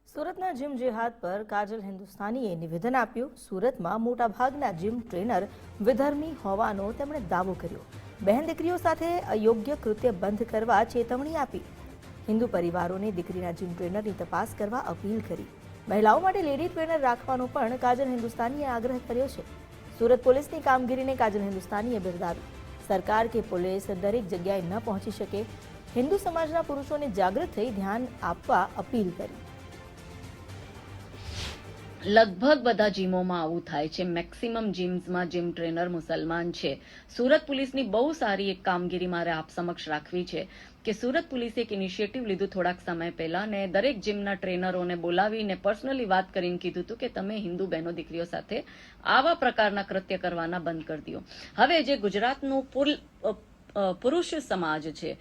સુરતના જીમ જેહાદ પર કાજલ હિન્દુસ્તાનીએ નિવેદન આપ્યું। સુરતમાં મોટાભાગના જીમ ટ્રેનર વિધર્મી હોવાનો તેમણે દાવો કર્યો। બહેન દીકરીઓ સાથે અયોગ્ય કૃત્ય બંધ કરવા ચેતવણી આપી। હિન્દુ પરિવારોને દીકરીના જીમ ટ્રેનરની તપાસ કરવા અપીલ કરી। મહિલાઓ માટે લેડી ટ્રેનર રાખવાનો પણ કાજલ હિન્દુસ્તાનીએ આગ્રહ કર્યો છે। સુરત પોલીસની કામગીરીને કાજલ હિન્દુસ્તાનીએ બિરદાવી। સરકાર કે પોલીસ દરેક જગ્યાએ ન પહોંચી શકે, હિન્દુ સમાજના પુરુષોને જાગૃત થઈ ધ્યાન આપવા અપીલ કરી। લગભગ બધા જીમોમાં આવું થાય છે। મેક્સિમમ જીમ્સમાં જીમ ટ્રેનર મુસલમાન છે। સુરત પોલીસની બહુ સારી એક કામગીરી મારે આપ સમક્ષ રાખવી છે કે સુરત પોલીસે એક ઇનિશિયેટિવ લીધું થોડાક સમય પહેલા ને દરેક જીમના ટ્રેનરોને બોલાવીને પર્સનલી વાત કરીને કીધું હતું કે તમે હિન્દુ બહેનો દીકરીઓ સાથે આવા પ્રકારના કૃત્ય કરવાના બંધ કરી દો। હવે જે ગુજરાતનું પુરુષ સમાજ છે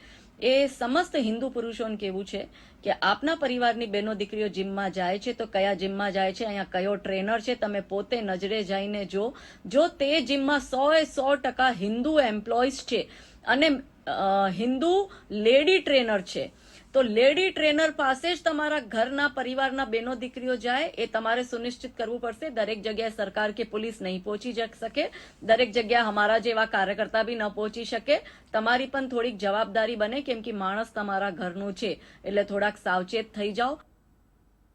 એ સમસ્ત હિન્દુ પુરુષોને કેવું છે કે આપના પરિવારની બહેનો દીકરીઓ જીમમાં જાય છે તો કયા જીમમાં જાય છે, અહીંયા કયો ટ્રેનર છે, તમે પોતે નજરે જઈને જો તે જીમમાં 100% હિન્દુ એમ્પ્લોઈઝ છે અને હિન્દુ લેડી ટ્રેનર છે તો લેડી ટ્રેનર પાસે જ તમારા ઘરના પરિવારના બહેનો દીકરીઓ જાય એ તમારે સુનિશ્ચિત કરવું પડશે। દરેક જગ્યાએ સરકાર કે પોલીસ નહીં પહોંચી શકે, દરેક જગ્યાએ અમારા જેવા કાર્યકર્તા બી ન પહોંચી શકે। તમારી પણ થોડીક જવાબદારી બને કેમ કે માણસ તમારા ઘરનું છે એટલે થોડાક સાવચેત થઈ જાઓ।